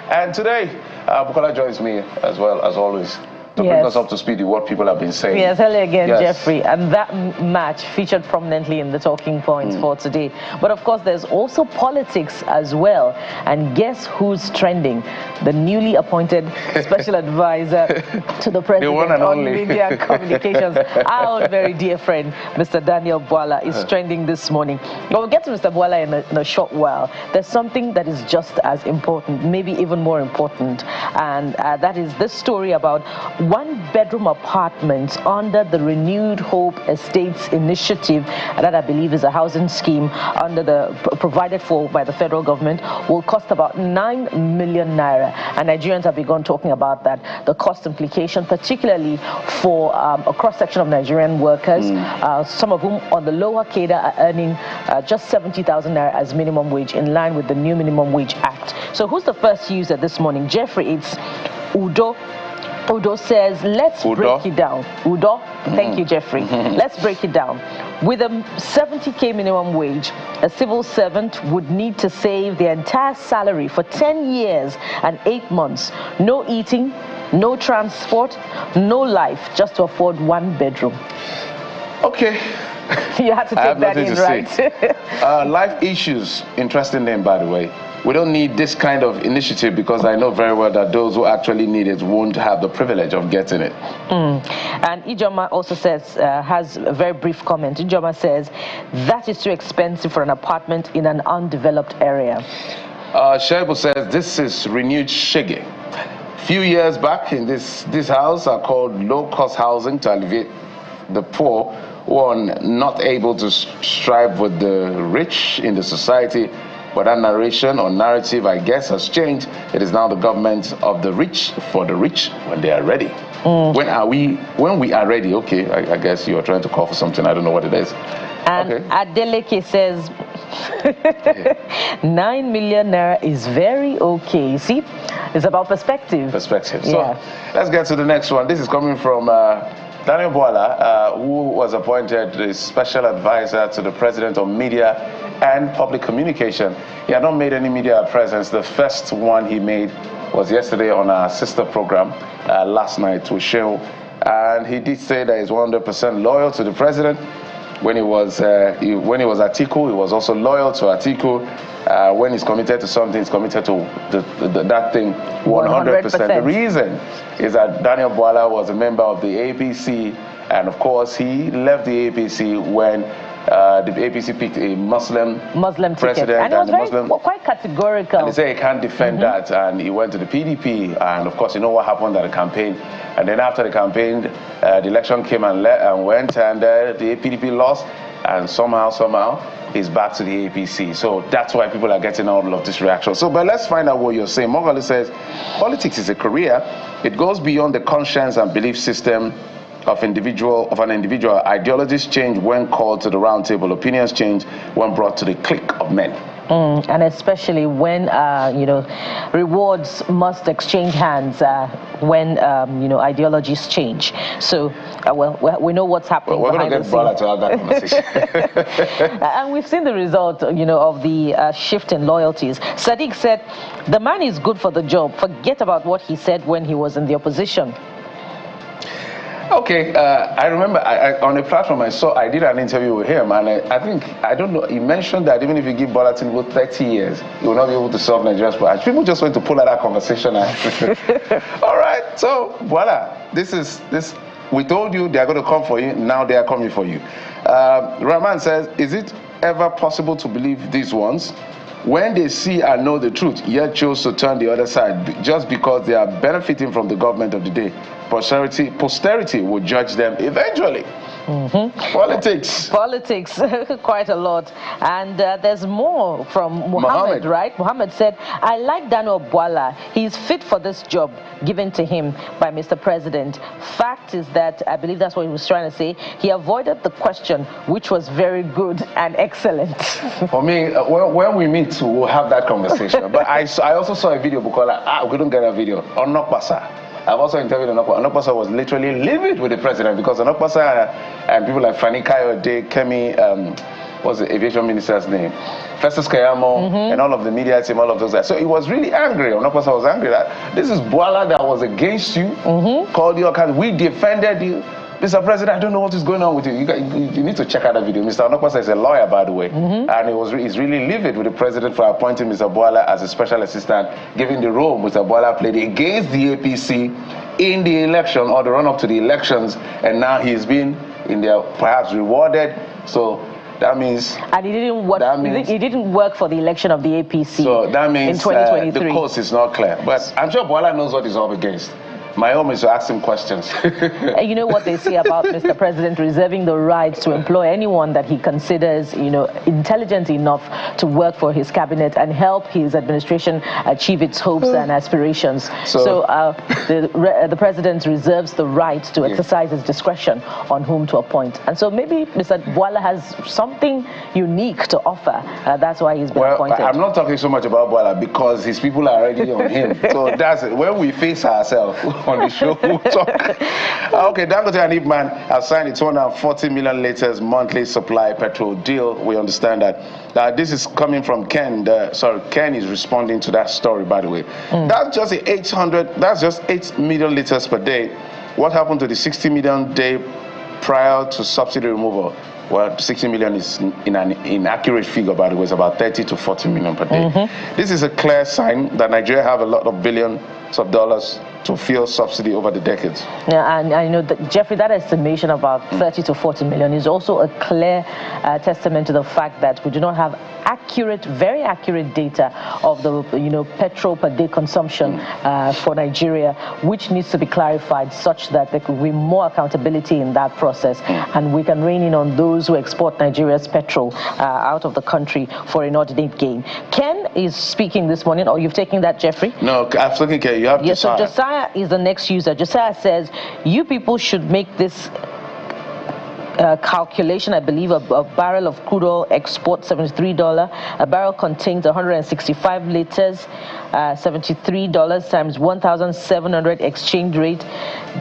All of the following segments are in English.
And today, Bwala joins me as well, as always, to bring us up to speed with what people have been saying. Yes, hello again, Jeffrey. And that match featured prominently in the talking points for today. But of course, there's also politics as well. And guess who's trending? The newly appointed special advisor to the president on media and communications. Our very dear friend, Mr. Daniel Bwala, is trending this morning. But we'll get to Mr. Bwala in a short while. There's something that is just as important, maybe even more important. And that is this story about one-bedroom apartments under the Renewed Hope Estates Initiative, that I believe is a housing scheme under provided for by the federal government, will cost about 9 million naira. And Nigerians have begun talking about that, the cost implication, particularly for a cross-section of Nigerian workers, some of whom on the lower cadre are earning just 70,000 naira as minimum wage, in line with the new Minimum Wage Act. So who's the first user this morning? Jeffrey, it's Udo. Udo says, let's break it down. Udo, thank you, Jeffrey. Let's break it down. With a 70K minimum wage, a civil servant would need to save their entire salary for 10 years and 8 months. No eating, no transport, no life, just to afford one bedroom. Okay. You had to take that in, right? Life issues, interesting name, by the way. We don't need this kind of initiative because I know very well that those who actually need it won't have the privilege of getting it. And Ijoma also says, has a very brief comment. Ijoma says, that is too expensive for an apartment in an undeveloped area. Shebo says, this is renewed shege. Few years back in this house are called low-cost housing to alleviate the poor who are not able to strive with the rich in the society. But that narration or narrative, I guess, has changed. It is now the government of the rich for the rich when they are ready. When we are ready, okay, I guess you are trying to call for something. I don't know what it is. And Adeleke says, 9 million naira is very okay. You see, it's about perspective. Perspective. So let's get to the next one. This is coming from Daniel Bwala, who was appointed the special advisor to the president on media and public communication. He had not made any media presence. The first one he made was yesterday on our sister program last night with Shehu. And he did say that he's 100% loyal to the president. When he was Atiku, he was also loyal to Atiku. When he's committed to something, he's committed to that thing 100%. The reason is that Daniel Bwala was a member of the APC, and of course he left the APC when the APC picked a Muslim president, and he was quite categorical. And he said he can't defend that, and he went to the PDP, and of course you know what happened at the campaign. And then after the campaign, the election came and went, and the PDP lost, and somehow he's back to the APC. So that's why people are getting all of this reaction. So, but let's find out what you're saying. Mogali says, politics is a career. It goes beyond the conscience and belief system of an individual. Ideologies change when called to the round table. Opinions change when brought to the clique of men. And especially when, rewards must exchange hands when, ideologies change. So, we know what's happening. We're going to get Bwala to have that conversation. And we've seen the result, of the shift in loyalties. Sadiq said, the man is good for the job. Forget about what he said when he was in the opposition. Okay, I remember on a platform I did an interview with him, and I don't know, he mentioned that even if you give Bola Tinubu 30 years, he will not be able to solve Nigeria's problems. People just went to pull out that conversation. All right, so Bwala, we told you they are going to come for you, now they are coming for you. Rahman says, is it ever possible to believe these ones? When they see and know the truth, yet chose to turn the other side just because they are benefiting from the government of the day. Posterity will judge them eventually. Politics, quite a lot. And there's more from Muhammad, right? Muhammad said, I like Daniel Bwala. He's fit for this job given to him by Mr. President. Fact is that, I believe that's what he was trying to say, he avoided the question, which was very good and excellent. For me, when we meet, we'll have that conversation. But I also saw a video, because we couldn't get a video, on Nokpasa. I've also interviewed Onokpasa. Onokpasa was literally livid with the president because Onokpasa and people like Fani Kayode, Kemi, what's the aviation minister's name? Festus Kayamo and all of the media team, all of those guys. So he was really angry. Onokosa was angry that this is Bwala that was against you, called you, we defended you. Mr. President, I don't know what is going on with you. You need to check out that video. Mr. Onokosa is a lawyer, by the way, and he's really livid with the president for appointing Mr. Bwala as a special assistant, given the role Mr. Bwala played against the APC in the election or the run-up to the elections, and now he's been in there perhaps rewarded. So that means, and he didn't work. He didn't work for the election of the APC. So that means in 2023. The course is not clear. But I'm sure Bwala knows what he's up against. My home is to ask him questions. You know what they say about Mr. President reserving the right to employ anyone that he considers, intelligent enough to work for his cabinet and help his administration achieve its hopes and aspirations. So the president reserves the right to exercise his discretion on whom to appoint. And so maybe Mr. Bwala has something unique to offer. That's why he's been appointed. I'm not talking so much about Bwala because his people are already on him. So that's it. When we face ourselves on the show, we'll talk. Okay, Dangote and Ipman have signed a 240 million liters monthly supply petrol deal. We understand that. This is coming from Ken. Ken is responding to that story, by the way. That's just 8 million liters per day. What happened to the 60 million day prior to subsidy removal? Well, 60 million is an inaccurate figure, by the way. It's about 30 to 40 million per day. This is a clear sign that Nigeria have a lot of billions of dollars to fuel subsidy over the decades. Yeah, and I know that, Jeffrey, that estimation about 30 to 40 million is also a clear testament to the fact that we do not have very accurate data of the petrol per day consumption for Nigeria, which needs to be clarified such that there could be more accountability in that process, and we can rein in on those who export Nigeria's petrol out of the country for inordinate gain. Ken is speaking this morning, or you've taken that, Jeffrey? No, I'm speaking, Ken. You have to. Yes, so Josiah is the next user. Josiah says, you people should make this calculation. I believe a barrel of crude oil export $73. A barrel contains 165 liters, $73 times 1,700 exchange rate.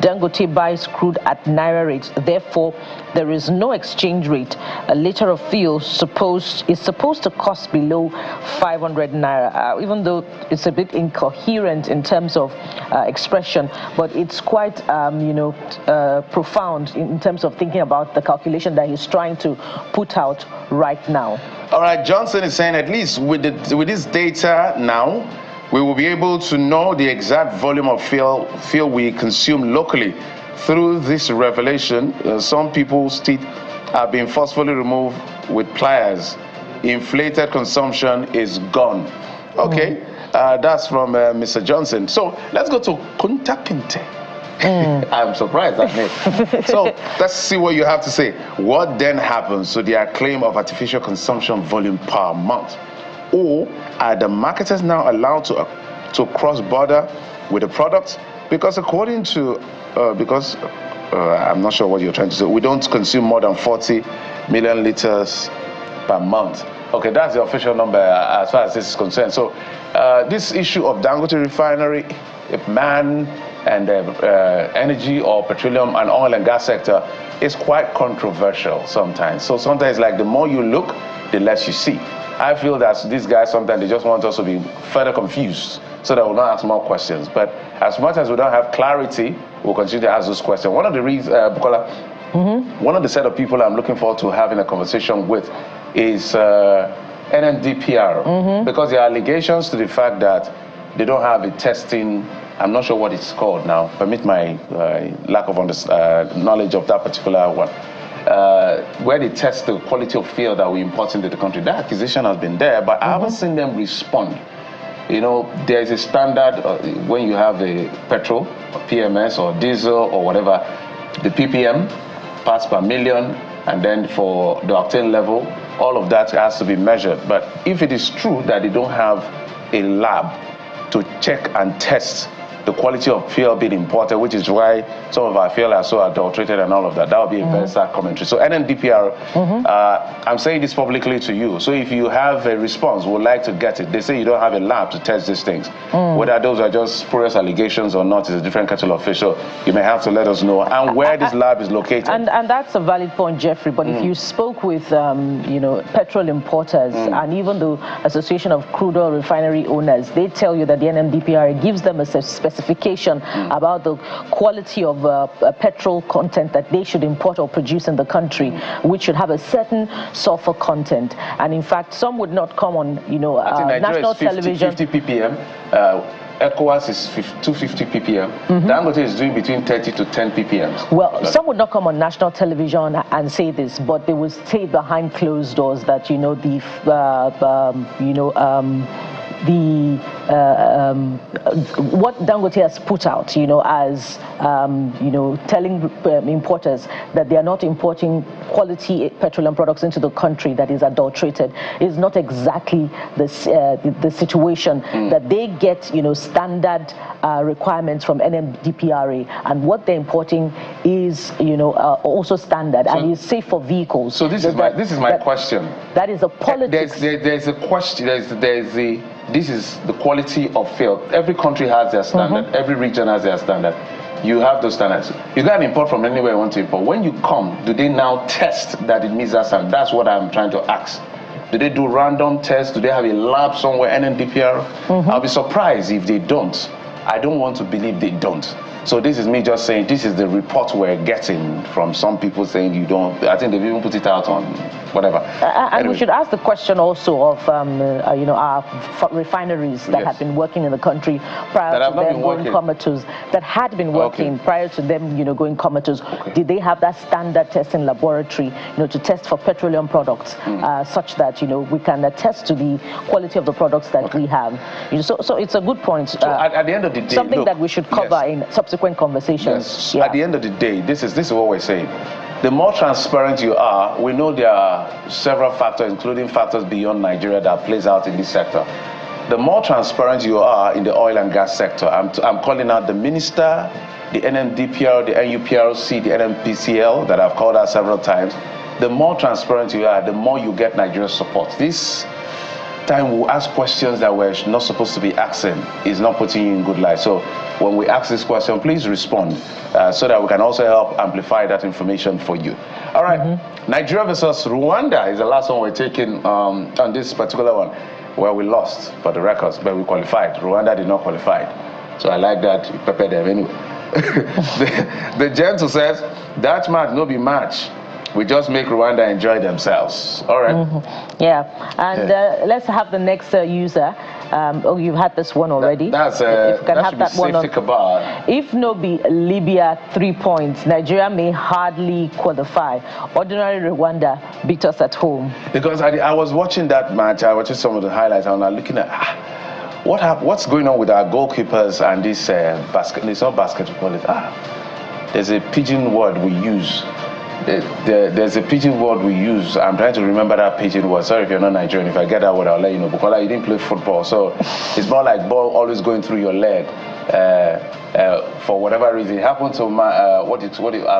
Dangote buys crude at Naira rate. Therefore, there is no exchange rate. A liter of fuel is supposed to cost below 500 Naira, even though it's a bit incoherent in terms of expression, but it's quite profound in terms of thinking about the calculation that he's trying to put out right now. All right, Johnson is saying at least with this data now, we will be able to know the exact volume of fuel we consume locally. Through this revelation, some people's teeth are being forcefully removed with pliers. Inflated consumption is gone. Okay, that's from Mr. Johnson. So let's go to Kunta Kinte. I'm surprised at me. So let's see what you have to say. What then happens to their claim of artificial consumption volume per month? Or are the marketers now allowed to cross border with the products? Because according to, I'm not sure what you're trying to say, we don't consume more than 40 million liters per month. Okay, that's the official number as far as this is concerned. So this issue of Dangote refinery, Ipman, and energy or petroleum and oil and gas sector is quite controversial sometimes. So sometimes, like, the more you look, the less you see. I feel that these guys sometimes they just want us to be further confused so that we'll not ask more questions. But as much as we don't have clarity, we'll continue to ask those questions. One of the reasons, Bwala, one of the set of people I'm looking forward to having a conversation with is NMDPR, because there are allegations to the fact that they don't have a testing. I'm not sure what it's called now. Permit my lack of knowledge of that particular one. Where they test the quality of fuel that we import into the country. That accusation has been there, but I haven't seen them respond. There is a standard when you have a petrol, or PMS, or diesel, or whatever, the ppm, parts per million, and then for the octane level, all of that has to be measured. But if it is true that they don't have a lab to check and test the quality of fuel being imported, which is why some of our fuel are so adulterated and all of that. That would be a very sad commentary. So NNDPR, I'm saying this publicly to you. So if you have a response, would like to get it. They say you don't have a lab to test these things. Whether those are just spurious allegations or not is a different kettle of fish. So you may have to let us know and where this lab is located. And that's a valid point, Jeffrey. But if you spoke with petrol importers and even the Association of Crude Oil Refinery Owners, they tell you that the NMDPRA gives them a specification about the quality of petrol content that they should import or produce in the country, which should have a certain sulfur content. And in fact, some would not come on, national television. 50 ppm. ECOWAS is 250 ppm. Dangote is doing between 30 to 10 ppm. Well, some would not come on national television and say this, but they will stay behind closed doors that what Dangote has put out, as telling importers that they are not importing quality petroleum products into the country that is adulterated is not exactly the situation. That they get standard requirements from NMDPRA, and what they're importing is also standard and is safe for vehicles. So this is my question. That is a politics. There's a question. This is the quality of fuel. Every country has their standard. Every region has their standard. You have those standards. You can import from anywhere you want to import. When you come, do they now test that it meets that standard? That's what I'm trying to ask. Do they do random tests? Do they have a lab somewhere, NNDPR? I'll be surprised if they don't. I don't want to believe they don't. So this is me just saying, this is the report we're getting from some people saying you don't. I think they've even put it out on whatever. And anyway, we should ask the question also of, our refineries that have been working in the country prior to them going comatose, that had been working prior to them, going comatose. Did they have that standard testing laboratory, to test for petroleum products, such that, we can attest to the quality of the products that we have? So it's a good point. So at the end of the day, something that we should cover in subsequent conversations. Yes. Yeah. At the end of the day, this is what we're saying. The more transparent you are, we know there are several factors, including factors beyond Nigeria, that plays out in this sector. The more transparent you are in the oil and gas sector, I'm calling out the minister, the NMDPR, the NUPRC, the NMPCL, that I've called out several times. The more transparent you are, the more you get Nigeria's support. This time we'll ask questions that we're not supposed to be asking. Is not putting you in good light. So when we ask this question, please respond so that we can also help amplify that information for you. All right. Nigeria versus Rwanda is the last one we're taking on this particular one, where we lost for the records, but we qualified. Rwanda did not qualify. So I like that. You prepared them anyway. the gentle says, that match no be match. We just make Rwanda enjoy themselves. All right. Yeah. And let's have the next user. You've had this one already. If you can have that one on. If no be Libya 3 points, Nigeria may hardly qualify. Ordinary Rwanda beat us at home. Because I was watching that match. I watched some of the highlights. And I'm looking at what's going on with our goalkeepers and this basket. It's not basketball. There's a pidgin word we use. There's a pidgin word we use. I'm trying to remember that pidgin word. Sorry if you're not Nigerian. If I get that word, I'll let you know. Bwala, you didn't play football, so it's more like ball always going through your leg. For whatever reason, it happened to our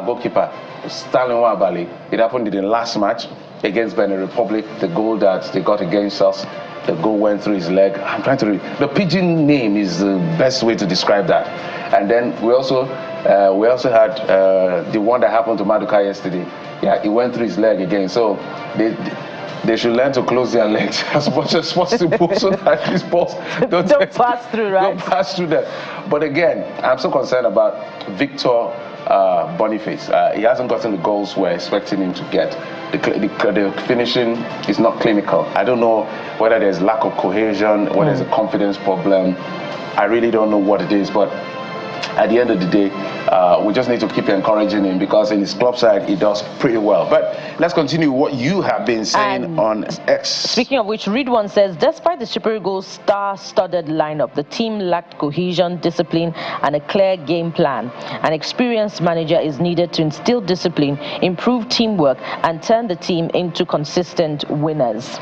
goalkeeper, Stanley Nwabali. It happened in the last match against Benin Republic. The goal that they got against us, the goal went through his leg. I'm trying to read. The pidgin name is the best way to describe that. And then we also had the one that happened to Maduka yesterday. Yeah, it went through his leg again. So they should learn to close their legs as much as possible so that these balls don't pass through, right? Don't pass through them. But again, I'm so concerned about Victor Boniface. He hasn't gotten the goals we're expecting him to get. The finishing is not clinical. I don't know whether there's lack of cohesion, whether there's a confidence problem. I really don't know what it is, but at the end of the day, we just need to keep encouraging him because in his club side, he does pretty well. But let's continue what you have been saying on X. Speaking of which, Read One says, despite the Super Eagles' star-studded lineup, the team lacked cohesion, discipline, and a clear game plan. An experienced manager is needed to instill discipline, improve teamwork, and turn the team into consistent winners.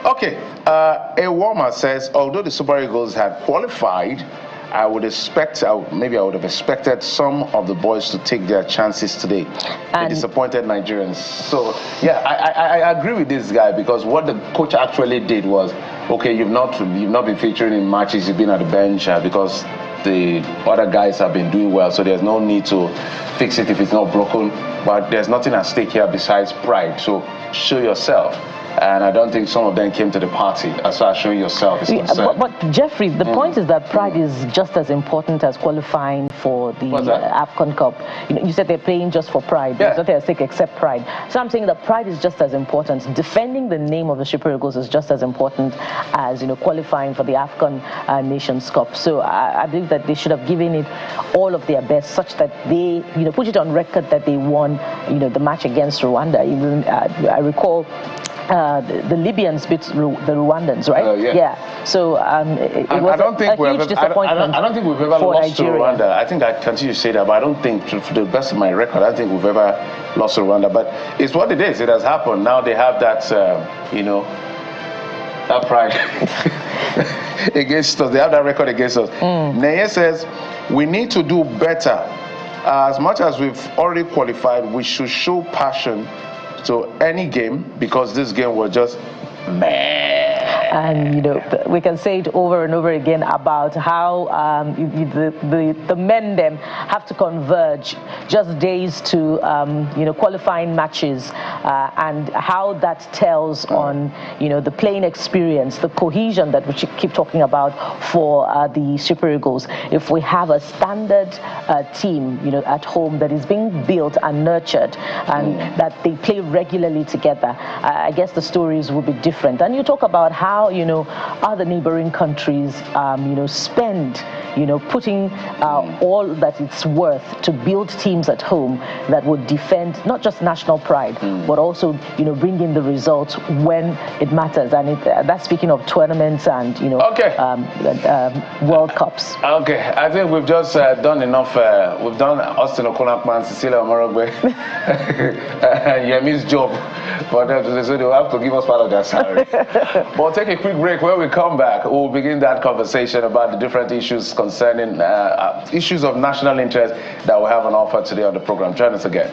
Okay, a warmer says, although the Super Eagles had qualified, I would expect, maybe I would have expected some of the boys to take their chances today. The disappointed Nigerians. So, yeah, I agree with this guy, because what the coach actually did was, okay, you've not been featuring in matches, you've been at the bench because the other guys have been doing well, so there's no need to fix it if it's not broken. But there's nothing at stake here besides pride. So show yourself. And I don't think some of them came to the party as far as showing yourself is concerned. But Jeffrey, the point is that pride is just as important as qualifying for the AFCON Cup. You said they're playing just for pride. There's nothing at stake except pride. So I'm saying that pride is just as important. Defending the name of the Super Eagles is just as important as qualifying for the AFCON Nations Cup. So I believe that they should have given it all of their best, such that they put it on record that they won the match against Rwanda. Even I recall. The Libyans beat the Rwandans, right? Yeah. So it was a huge disappointment. I don't think we've ever lost to Rwanda. I think I continue to say that, but I don't think, to the best of my record, I don't think we've ever lost to Rwanda. But it's what it is. It has happened. Now they have that, that pride against us. They have that record against us. Neye says we need to do better. As much as we've already qualified, we should show passion to any game, because this game was just meh. And we can say it over and over again about how the men them have to converge just days to qualifying matches, and how that tells on the playing experience, the cohesion that we keep talking about for the Super Eagles. If we have a standard team at home that is being built and nurtured, and that they play regularly together, I guess the stories will be different. And you talk about how other neighboring countries spend putting all that it's worth to build teams at home that would defend not just national pride, but also bring in the results when it matters. And that's speaking of tournaments and World Cups. Okay, I think we've just done enough. We've done Austin Okonakman, Cecilia Omorogbe, and Yemi's job for them to say, so they'll have to give us part of their salary. But take a quick break. When we come back, we'll begin that conversation about the different issues concerning issues of national interest that we have on offer today on the program. Join us again.